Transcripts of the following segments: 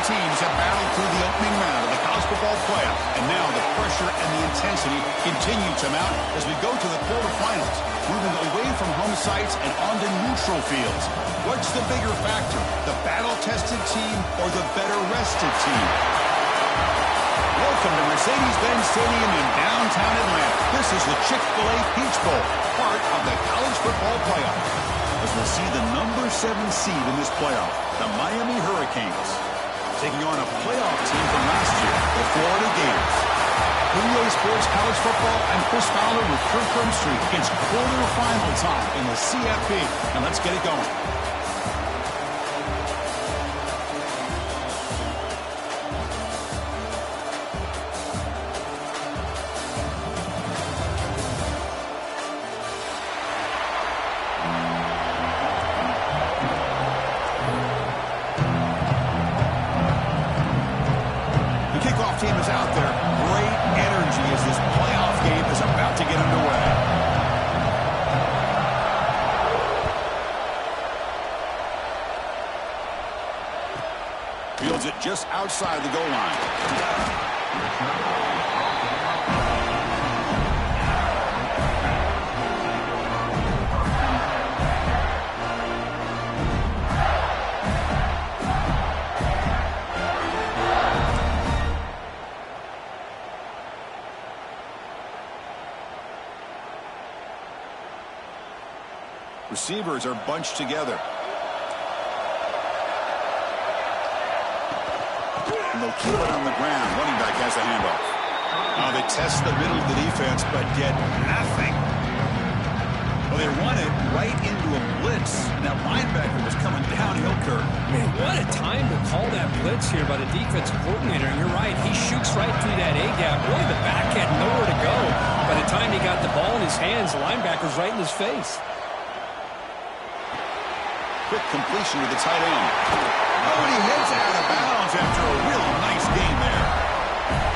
teams have battled through the opening round of the college football playoff, and now the pressure and the intensity continue to mount as we go to the quarterfinals, moving away from home sites and onto neutral fields. What's the bigger factor, the battle-tested team or the better-rested team? Welcome to Mercedes-Benz Stadium in downtown Atlanta. This is the Chick-fil-A Peach Bowl, part of the college football playoff. As we'll see the number 7 seed in this playoff, the Miami Hurricanes, taking on a playoff team from last year, the Florida Gators. EA Sports College Football, I'm Chris Fowler with Kirk Herbstreit. It's quarterfinal time in the CFP, and let's get it going. Team is out there. Great energy as this playoff game is about to get underway. Fields it just outside the goal line. Receivers are bunched together. And they'll keep it on the ground. Running back has the handoff. They test the middle of the defense, but get nothing. Well, they run it right into a blitz. And that linebacker was coming downhill, Kirk. Man, what a time to call that blitz here by the defensive coordinator. And you're right, he shoots right through that A-gap. Really, the back had nowhere to go. By the time he got the ball in his hands, the linebacker's right in his face. Quick completion to the tight end. Oh, and he heads out of bounds after a really nice game there.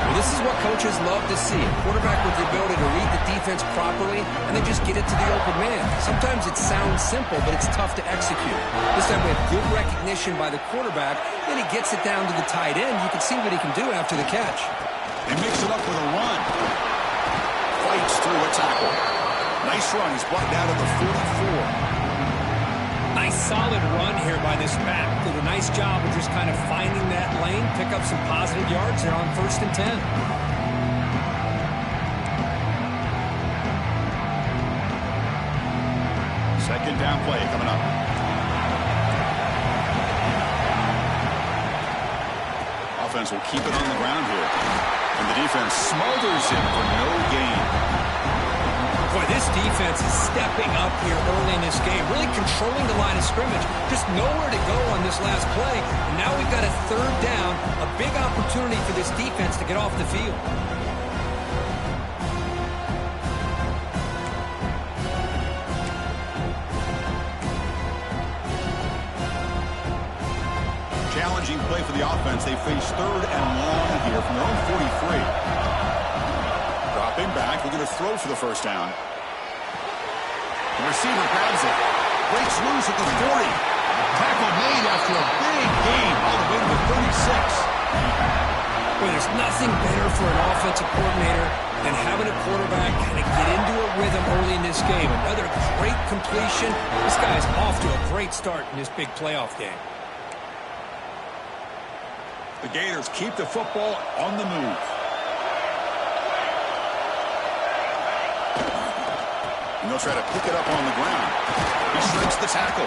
Well, this is what coaches love to see. A quarterback with the ability to read the defense properly and then just get it to the open man. Sometimes it sounds simple, but it's tough to execute. This time we have good recognition by the quarterback. Then he gets it down to the tight end. You can see what he can do after the catch. They mix it up with a run. Fights through a tackle. Nice run. He's brought down to the 44. Nice solid run here by this back. Did a nice job of just kind of finding that lane, pick up some positive yards there on 1st and 10. Second down play coming up. Offense will keep it on the ground here. And the defense smothers him for no gain. Boy, this defense is stepping up here early in this game, really controlling the line of scrimmage. Just nowhere to go on this last play. And now we've got a 3rd down, a big opportunity for this defense to get off the field. Challenging play for the offense. They face 3rd and long here from their own 43. Dropping back, looking to throw for the 1st down. The receiver grabs it. Breaks loose at the 40. Tackle made after a big gain all the way to the 36. Well, there's nothing better for an offensive coordinator than having a quarterback kind of get into a rhythm early in this game. Another great completion. This guy's off to a great start in this big playoff game. The Gators keep the football on the move. And they'll try to pick it up on the ground. He shrinks the tackle.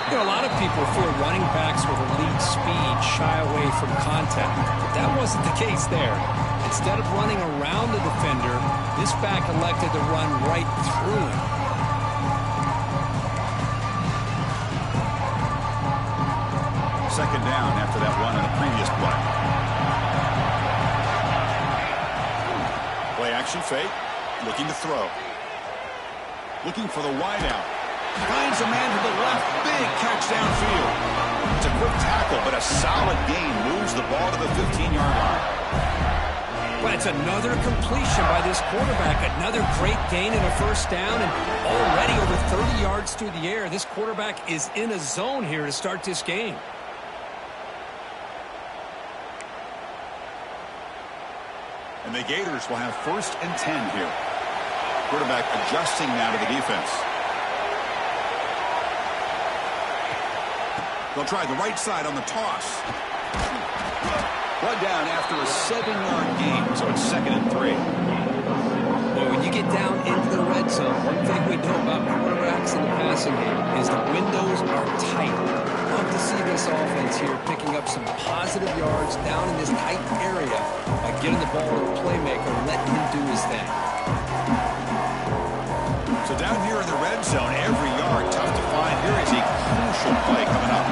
You know, a lot of people fear running backs with elite speed shy away from contact. But that wasn't the case there. Instead of running around the defender, this back elected to run right through him. Second down after that run on the previous play. Play action fake. Looking to throw. Looking for the wideout. Finds a man to the left. Big catch downfield. It's a quick tackle, but a solid gain moves the ball to the 15-yard line. Well, it's another completion by this quarterback. Another great gain and a 1st down, and already over 30 yards through the air. This quarterback is in a zone here to start this game. And the Gators will have 1st and 10 here. Quarterback adjusting now to the defense. They'll try the right side on the toss. One down after a 7-yard gain, so it's 2nd and 3. Well, when you get down into the red zone, one thing we know about quarterbacks in the passing game is the windows are tight. Love to see this offense here picking up some positive yards down in this tight area by getting the ball to the playmaker and letting him do his thing. So down here in the red zone, every yard tough to find. Here is a crucial play coming up.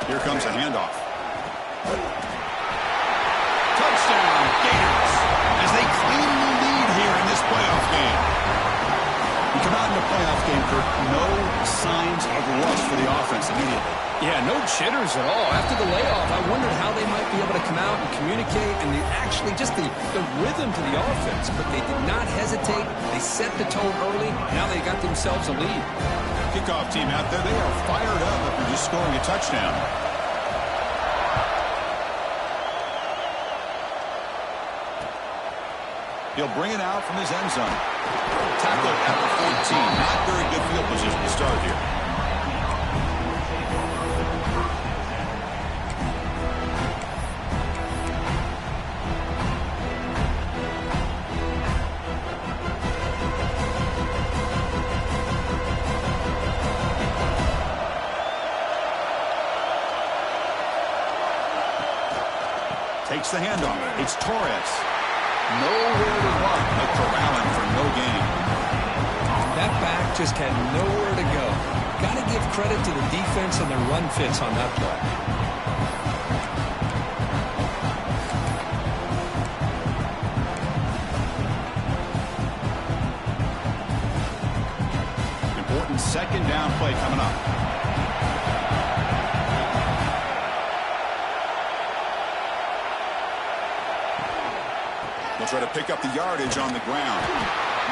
Here comes a handoff. Touchdown, Gators, as they claim the lead here in this playoff game. You come out in the playoff game, Kirk, no signs of rust for the offense immediately. Yeah, no jitters at all. After the layoff, I wondered how they might be able to come out and communicate and actually just the rhythm to the offense. But they did not hesitate. They set the tone early. Now they got themselves a lead. Kickoff team out there, they are fired up after just scoring a touchdown. He'll bring it out from his end zone. Tackle at the 14. Not very good field position to start here. Takes the handoff. It's Torres. Nowhere to run, but corralling for no gain. That back just had nowhere to go. Got to give credit to the defense and their run fits on that play. Important 2nd down play coming up. They'll try to pick up the yardage on the ground.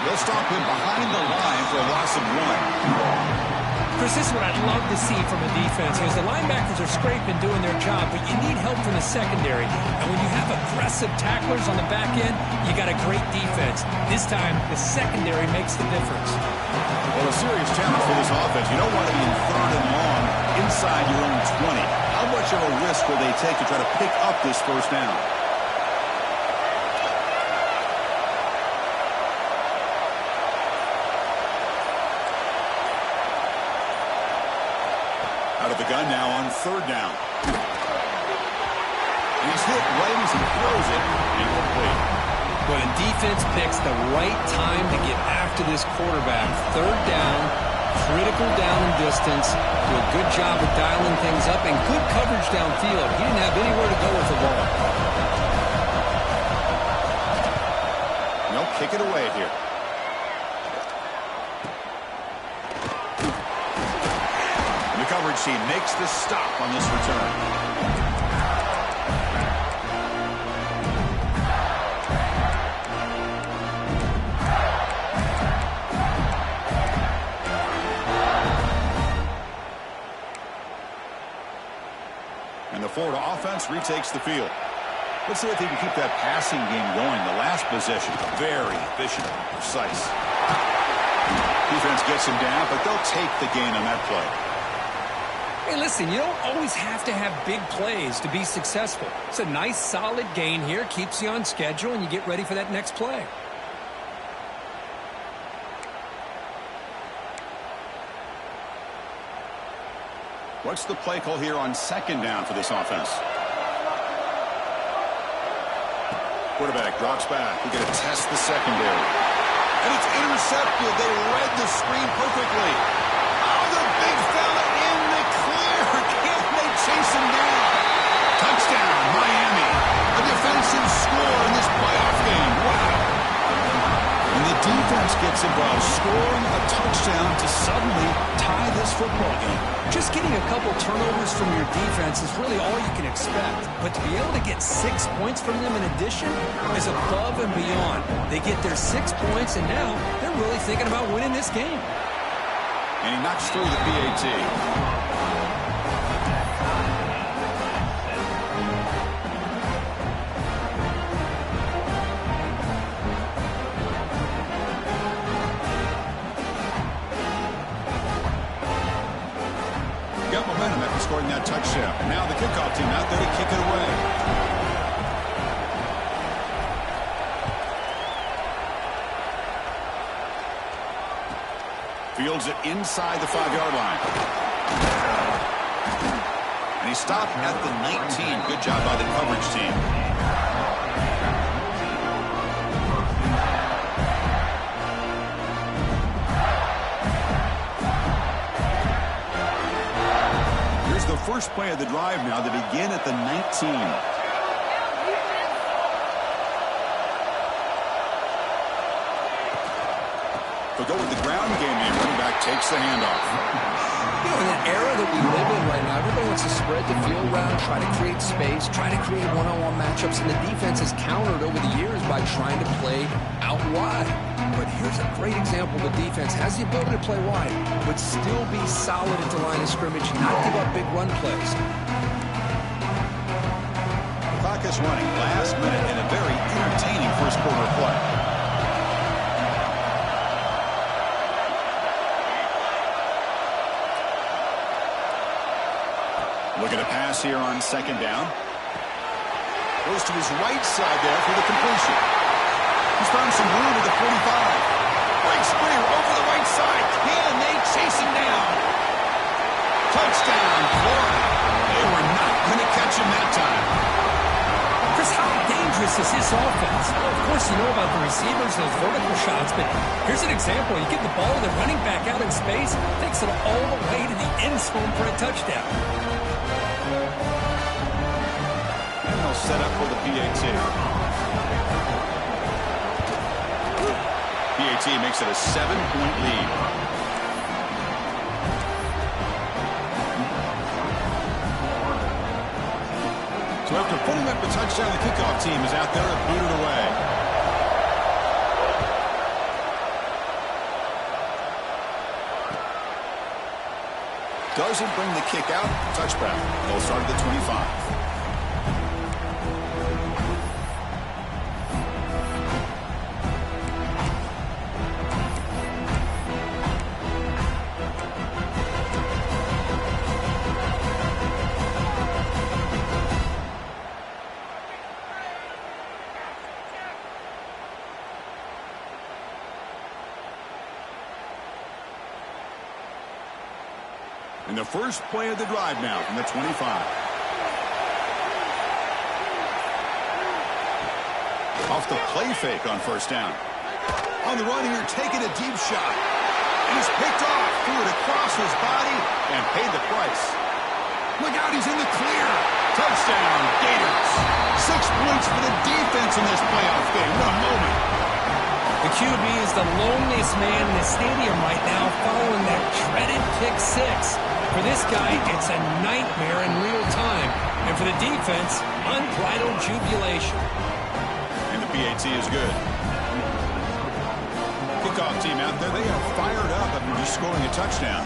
They'll stop him behind the line for a loss of 1. Chris, this is what I'd love to see from a defense. As the linebackers are scraping, doing their job, but you need help from the secondary. And when you have aggressive tacklers on the back end, you got a great defense. This time, the secondary makes the difference. Well, a serious challenge for this offense. You don't want to be in 3rd and long inside your own 20. How much of a risk will they take to try to pick up this 1st down? Out of the gun now on 3rd down. He's hit right as he throws it. Incomplete. Well, the defense picks the right time to get after this quarterback. 3rd down, critical down and distance. Do a good job of dialing things up and good coverage downfield. He didn't have anywhere to go with the ball. They'll kick it away here. Coverage team makes the stop on this return. And the Florida offense retakes the field. Let's see if they can keep that passing game going. The last possession, very efficient and precise. Defense gets him down, but they'll take the gain on that play. Hey, listen, you don't always have to have big plays to be successful. It's a nice, solid gain here. Keeps you on schedule, and you get ready for that next play. What's the play call here on 2nd down for this offense? Quarterback drops back. He's going to test the secondary. And it's intercepted. They read the screen perfectly. Oh, the big fella in the clear. Can they chase him down? Touchdown, Miami. A defensive score in this playoff game. Wow. And the defense gets involved, scoring a touchdown to suddenly tie this football game. Just getting a couple turnovers from your defense is really all you can expect. But to be able to get 6 points from them in addition is above and beyond. They get their 6 points, and now they're really thinking about winning this game. And he knocks through the PAT. that touchdown. And now the kickoff team out there to kick it away. Fields it inside the 5-yard line. And he stopped at the 19. Good job by the coverage team. Here's the first play of the drive now to begin at the 19. They'll go with the ground game here. Running back takes the handoff. You know, in the era that we live in right now, everybody wants to spread the field around, try to create space, try to create one-on-one matchups, and the defense has countered over the years by trying to play out wide. But here's a great example. The defense has the ability to play wide, but still be solid at the line of scrimmage, not give up big run plays. The clock is running. Last minute in a very entertaining first quarter play. Looking to pass here on second down. Goes to his right side there for the completion. He's found some room at the 45. Breaks clear over the right side. Can they chase him down? Touchdown, Florida. They were not going to catch him that time. Chris, how dangerous is this offense? Well, of course, you know about the receivers, those vertical shots, but here's an example. You get the ball with the running back out in space, takes it all the way to the end zone for a touchdown. And they'll set up for the PAT. PAT makes it a 7-point lead. So after putting up a touchdown, the kickoff team is out there to boot it away. Doesn't bring the kick out. Touchback. They'll start at the 25. And the first play of the drive now from the 25. Off the play fake on first down. On the run here, taking a deep shot. And he's picked off, threw it across his body, and paid the price. Look out, he's in the clear. Touchdown, Gators. 6 points for the defense in this playoff game. What a moment. The QB is the loneliest man in the stadium right now following that dreaded pick six. For this guy, it's a nightmare in real time. And for the defense, unbridled jubilation. And the PAT is good. Kickoff team out there, they are fired up after just scoring a touchdown.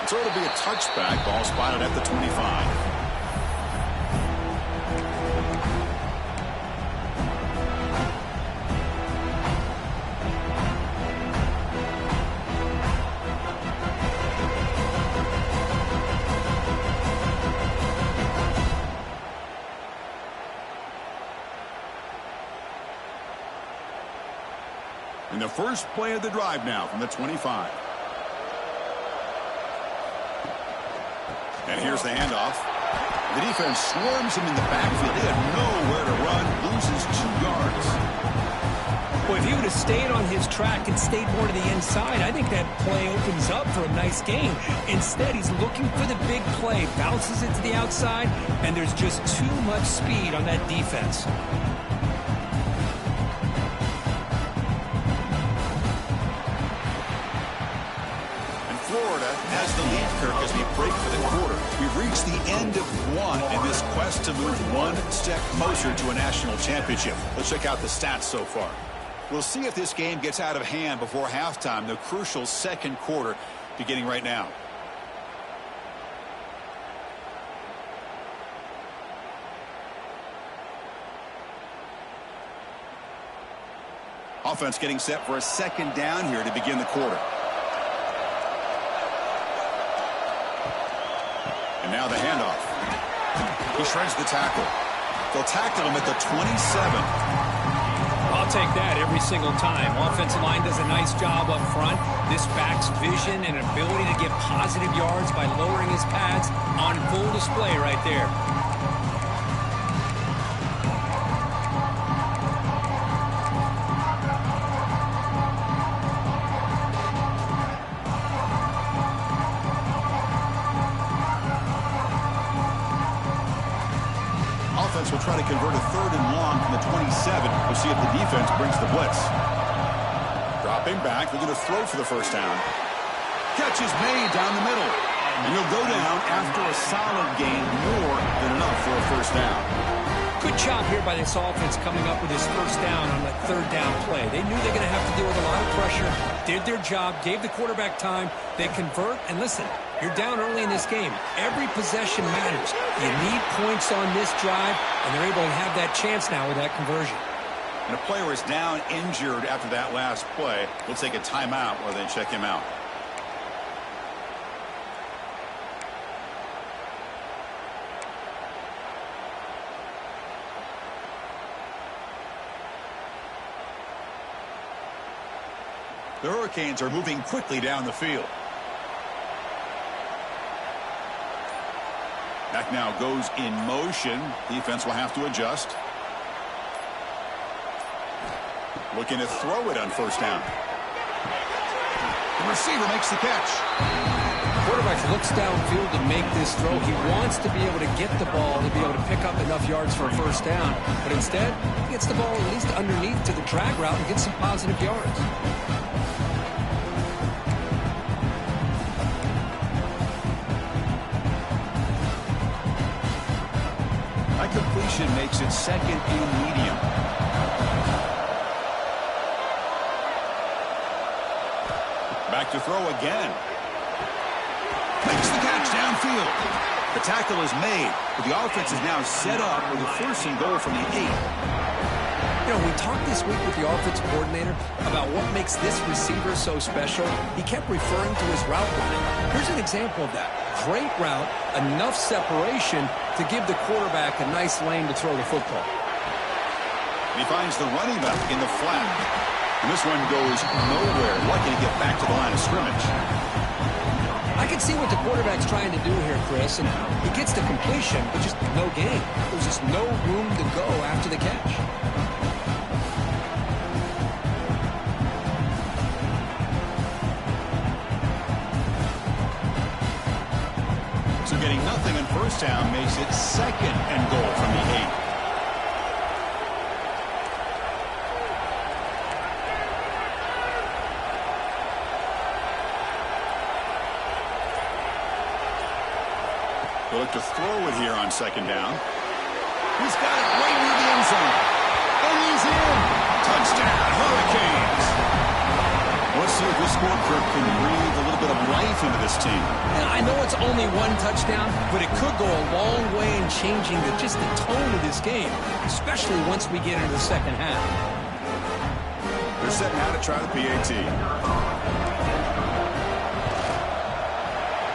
So it'll be a touchback. Ball spotted at the 25. And the first play of the drive now from the 25. And here's the handoff. The defense swarms him in the backfield. He had nowhere to run, loses 2 yards. Well, if he would have stayed on his track and stayed more to the inside, I think that play opens up for a nice game. Instead, he's looking for the big play, bounces it to the outside, and there's just too much speed on that defense. Florida has the lead, Kirk, as we break for the quarter. We've reached the end of one in this quest to move one step closer to a national championship. Let's check out the stats so far. We'll see if this game gets out of hand before halftime, the crucial second quarter beginning right now. Offense getting set for a second down here to begin the quarter. And now the handoff. He shreds the tackle. They'll tackle him at the 27. I'll take that every single time. Offensive line does a nice job up front. This back's vision and ability to get positive yards by lowering his pads on full display right there. Will try to convert a 3rd and long from the 27. We'll see if the defense brings the blitz. Dropping back, they're going to throw for the first down. Catch is made down the middle. And he'll go down after a solid gain, more than enough for a first down. Good job here by this offense coming up with his first down on that 3rd down play. They knew they were going to have to deal with a lot of pressure, did their job, gave the quarterback time. They convert, and listen, you're down early in this game. Every possession matters. You need points on this drive, and they're able to have that chance now with that conversion. And a player is down injured after that last play. We'll take a timeout while they check him out. The Hurricanes are moving quickly down the field. Back now goes in motion. Defense will have to adjust. Looking to throw it on first down. The receiver makes the catch. Quarterback looks downfield to make this throw. He wants to be able to get the ball to be able to pick up enough yards for a first down. But instead, he gets the ball at least underneath to the drag route and gets some positive yards. That completion makes it 2nd and medium. Back to throw again. Makes the catch downfield. The tackle is made, but the offense is now set up with a 1st and goal from the 8. You know, we talked this week with the offensive coordinator about what makes this receiver so special. He kept referring to his route running. Here's an example of that. Great route, enough separation to give the quarterback a nice lane to throw the football. He finds the running back in the flat. And this one goes nowhere. Lucky to get back to the line of scrimmage. I can see what the quarterback's trying to do here, Chris, and he gets the completion, but just no gain. There's just no room to go after the catch. So getting nothing on first down makes it 2nd and goal from the 8. They'll look to throw it here on 2nd down. He's got it right near the end zone. And he's in. Touchdown, Hurricanes. Let's see if this score can breathe a little bit of life into this team. Yeah, I know it's only 1 touchdown, but it could go a long way in changing just the tone of this game, especially once we get into the second half. They're set now to try the PAT.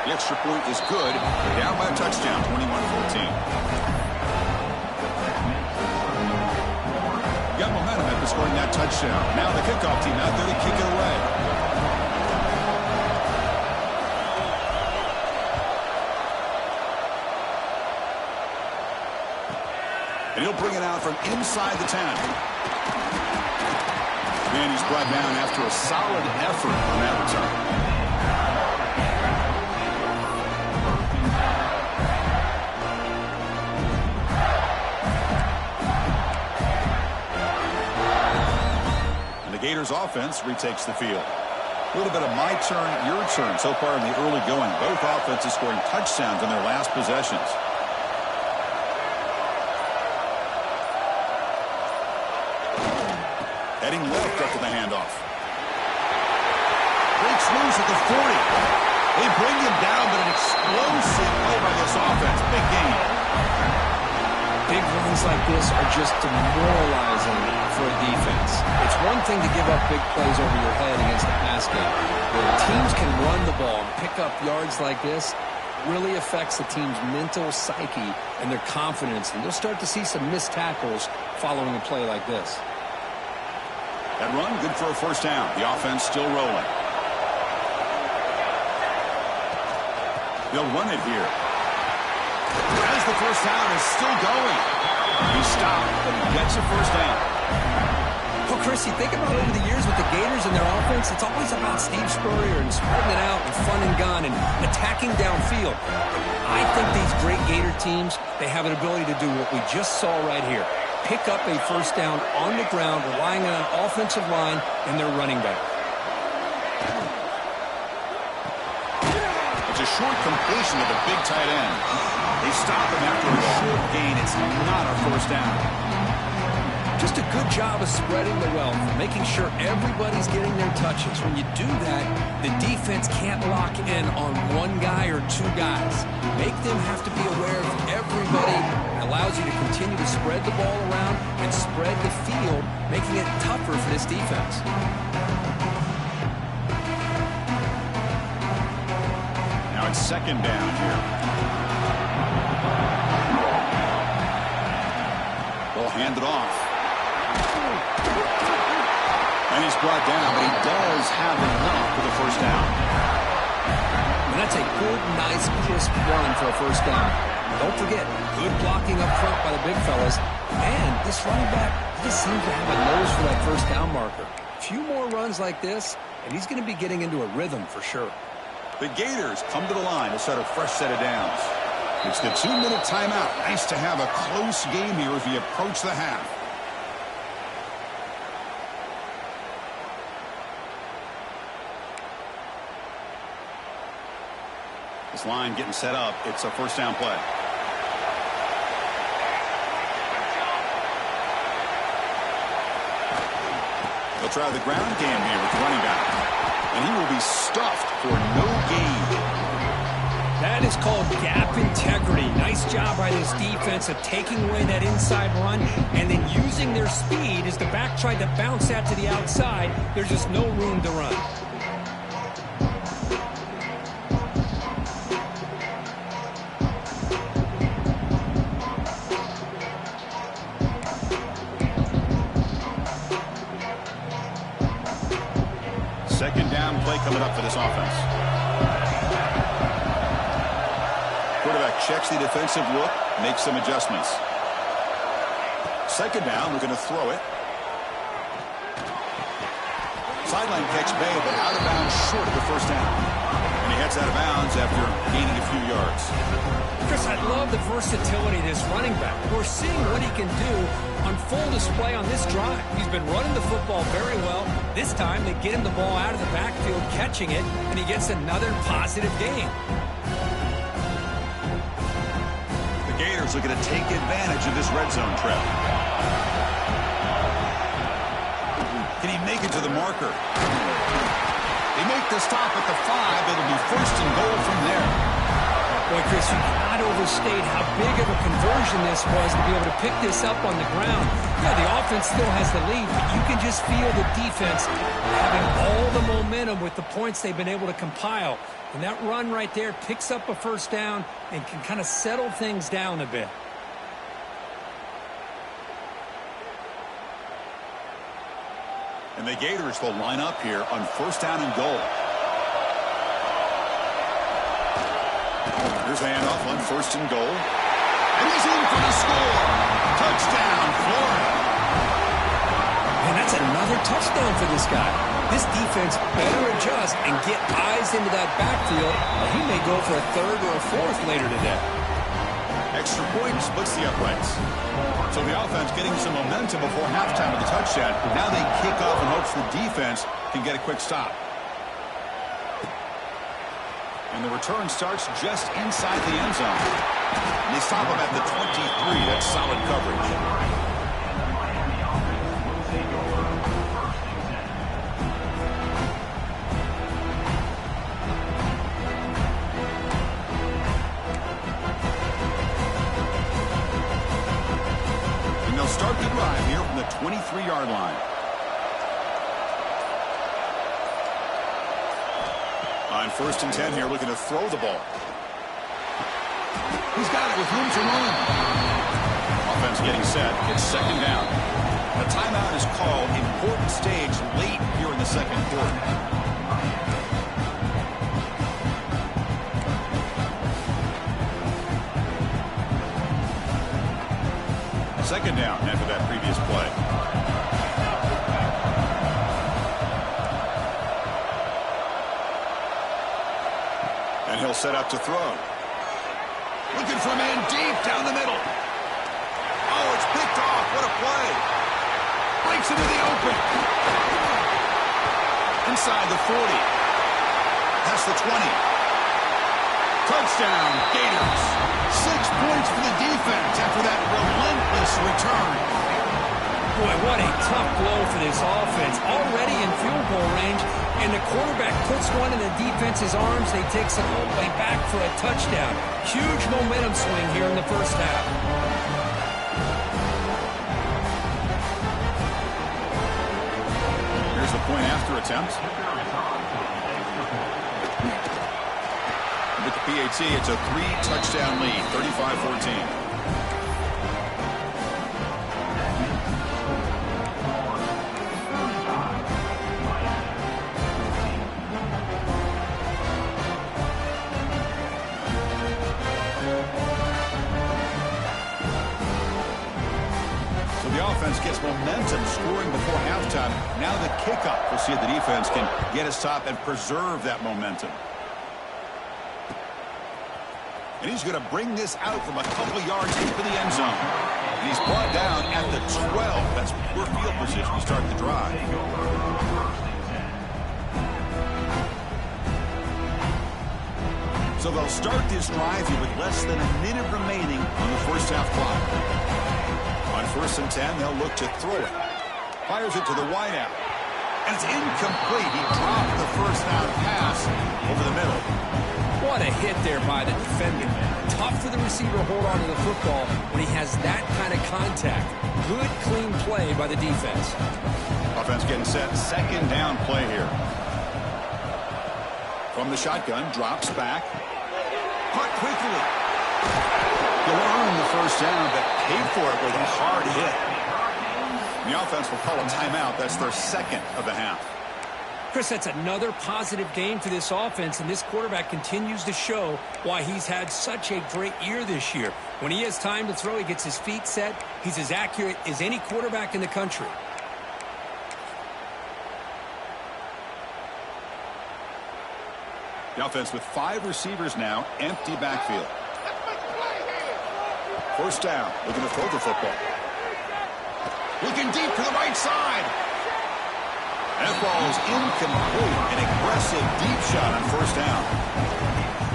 The extra point is good. They're down by a touchdown, 21-14. Got momentum after scoring that touchdown. Now the kickoff team out there to kick it away. And he'll bring it out from inside the 10. And he's brought down after a solid effort on that return. Gators offense retakes the field. A little bit of my turn, your turn so far in the early going. Both offenses scoring touchdowns in their last possessions. Heading left after the handoff. Breaks loose at the 40. They bring him down, but an explosive play by this offense. Big game. Big run runs like this are just demoralizing for a defense. It's one thing to give up big plays over your head against the pass game. When teams can run the ball and pick up yards like this, really affects the team's mental psyche and their confidence, and you'll start to see some missed tackles following a play like this. That run, good for a first down. The offense still rolling. They'll run it here. As the first down is still going. He stopped, but he gets a first down. Well, Chris, you think about over the years with the Gators and their offense, it's always about Steve Spurrier and spreading it out and fun and gun and attacking downfield. I think these great Gator teams, they have an ability to do what we just saw right here. Pick up a first down on the ground, relying on an offensive line and their running back. It's a short completion to the big tight end. They stop him after a short gain. It's not a first down. Just a good job of spreading the wealth, making sure everybody's getting their touches. When you do that, the defense can't lock in on one guy or two guys. Make them have to be aware of everybody. It allows you to continue to spread the ball around and spread the field, making it tougher for this defense. Now it's second down here. They'll hand it off. And he's brought down, but he does have enough for the first down. And that's a good, nice, crisp run for a first down. Don't forget, good blocking up front by the big fellas. And this running back, he just seems to have a nose for that first down marker. A few more runs like this, and he's going to be getting into a rhythm for sure. The Gators come to the line to start a fresh set of downs. It's the 2-minute timeout. Nice to have a close game here as we approach the half. This line getting set up. It's a first down play. They'll try the ground game here with the running back. And he will be stuffed for no gain. That is called gap integrity. Nice job by this defense of taking away that inside run and then using their speed as the back tried to bounce that to the outside. There's just no room to run. Second down play coming up for this offense. Quarterback checks the defensive look, makes some adjustments. Second down, we're going to throw it. Sideline catch made, but out of bounds short of the first down. And he heads out of bounds after gaining a few yards. Chris, I love the versatility of this running back. We're seeing what he can do on full display on this drive. He's been running the football very well. This time, they get him the ball out of the backfield, catching it, and he gets another positive gain. The Gators are going to take advantage of this red zone trap. Can he make it to the marker? They make the stop at the 5. It'll be first and goal from there. Boy, Chris, you cannot overstate how big of a conversion this was to be able to pick this up on the ground. Yeah, the offense still has the lead, but you can just feel the defense having all the momentum with the points they've been able to compile. And that run right there picks up a first down and can kind of settle things down a bit. And the Gators will line up here on first down and goal. Here's a handoff on first and goal. And he's in for the score. Touchdown, Florida. And that's another touchdown for this guy. This defense better adjust and get eyes into that backfield, or he may go for a third or a fourth later today. Extra point splits the uprights. So the offense getting some momentum before halftime with the touchdown. Now they kick off in hopes the defense can get a quick stop. And the return starts just inside the end zone. And they stop him at the 23. That's solid coverage. 23-yard line. On 1st and 10 here, looking to throw the ball. He's got it with room to run. Offense getting set. It's 2nd down. A timeout is called. Important stage late here in the 2nd quarter. 2nd down after that previous play. And he'll set up to throw. Looking for a man deep down the middle. Oh, it's picked off. What a play. Breaks into the open. Inside the 40. Past the 20. Touchdown, Gators. 6 points for the defense after that relentless return. Boy, what a tough blow for this offense. Already in field goal range, and the quarterback puts one in the defense's arms. They take some way back for a touchdown. Huge momentum swing here in the first half. Here's the point after attempt. With the PAT, it's a 3-touchdown lead, 35-14. Gets momentum scoring before halftime. Now the kickoff. We'll see if the defense can get a stop and preserve that momentum. And he's going to bring this out from a couple of yards into the end zone. And he's brought down at the 12. That's poor field position to start the drive. So they'll start this drive here with less than a minute remaining on the first half clock. On 1st and 10, they'll look to throw it. Fires it to the wideout. And it's incomplete. He dropped the first down pass over the middle. What a hit there by the defender. Tough for the receiver to hold on to the football when he has that kind of contact. Good, clean play by the defense. Offense getting set. 2nd down play here. From the shotgun, drops back. Caught quickly. You'll earn the first down, but paid for it with a hard hit. The offense will call a timeout. That's their 2nd of the half. Chris, that's another positive game for this offense, and this quarterback continues to show why he's had such a great year this year. When he has time to throw, he gets his feet set. He's as accurate as any quarterback in the country. The offense with 5 receivers now, empty backfield. 1st down, looking to throw the football. Looking deep to the right side. That ball is incomplete. An aggressive deep shot on 1st down.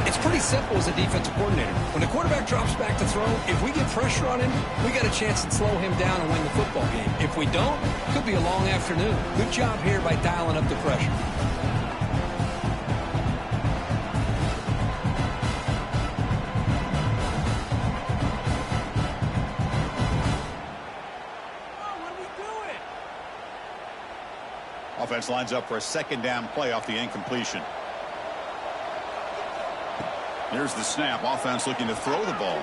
It's pretty simple as a defensive coordinator. When the quarterback drops back to throw, if we get pressure on him, we got a chance to slow him down and win the football game. If we don't, it could be a long afternoon. Good job here by dialing up the pressure. Offense lines up for a 2nd down play off the incompletion. Here's the snap. Offense looking to throw the ball.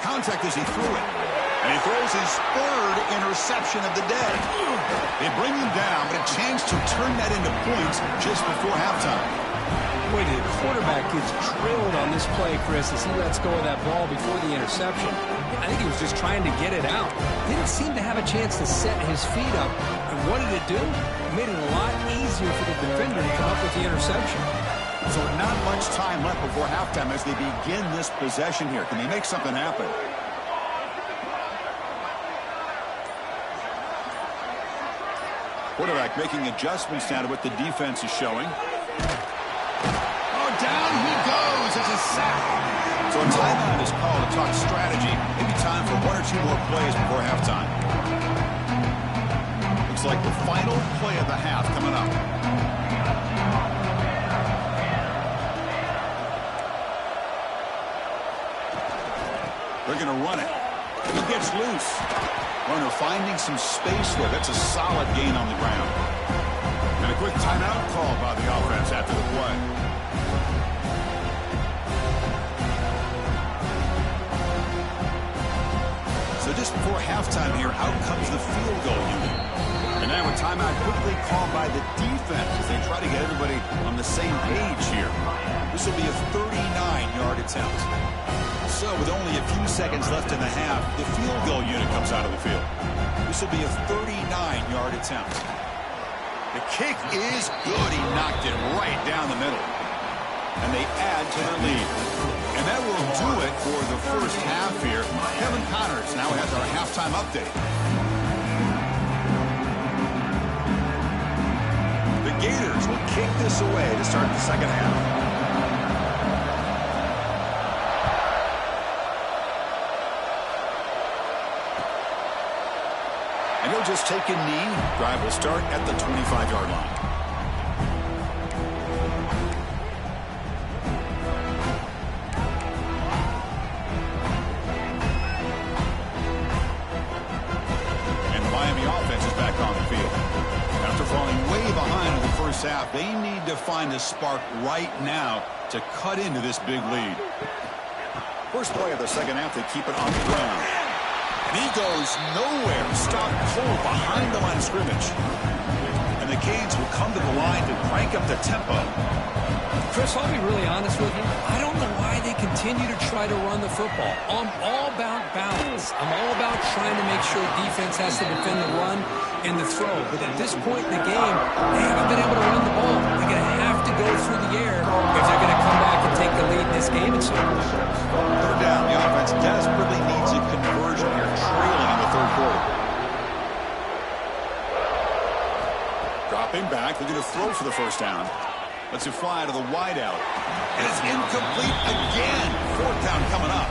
Contact as he threw it. And he throws his 3rd interception of the day. They bring him down, but a chance to turn that into points just before halftime. Boy, the quarterback gets drilled on this play, Chris, as he lets go of that ball before the interception. I think he was just trying to get it out. Didn't seem to have a chance to set his feet up. And what did it do? It made it a lot easier for the defender to come up with the interception. So not much time left before halftime as they begin this possession here. Can they make something happen? Quarterback making adjustments now to what the defense is showing. Oh, down he goes. It's a sack. So a timeout is called to talk strategy. Maybe time for 1 or 2 more plays before halftime. Looks like the final play of the half coming up. They're going to run it. He gets loose. Runner finding some space there. That's a solid gain on the ground. And a quick timeout call by the offense after the play. So just before halftime here, out comes the field goal unit. And now a timeout quickly called by the defense as they try to get everybody on the same page here. This will be a 39-yard attempt. So with only a few seconds left in the half, the field goal unit comes out of the field. This will be a 39-yard attempt. The kick is good. He knocked it right down the middle. And they add to their lead. And that will do it for the first half here. Kevin Connors now has our halftime update. The Gators will kick this away to start the second half. And he'll just take a knee. Drive will start at the 25-yard line. And the Miami offense is back on the field. After falling way behind in the first half, they need to find a spark right now to cut into this big lead. First play of the second half, they keep it on the ground. And he goes nowhere. Stopped cold behind the line of scrimmage. And the Canes will come to the line to crank up the tempo. Chris, I'll be really honest with you. I don't know why they continue to try to run the football. I'm all about balance. I'm all about trying to make sure defense has to defend the run and the throw. But at this point in the game, they haven't been able to run the ball. They're going to have to go through the air if they're going to come back and take the lead in this game at some point. Third down. The offense desperately needs a conversion here, trailing in the third quarter. Dropping back, looking to throw for the first down. Lets it fly to the wideout. And it's incomplete again. Fourth down coming up.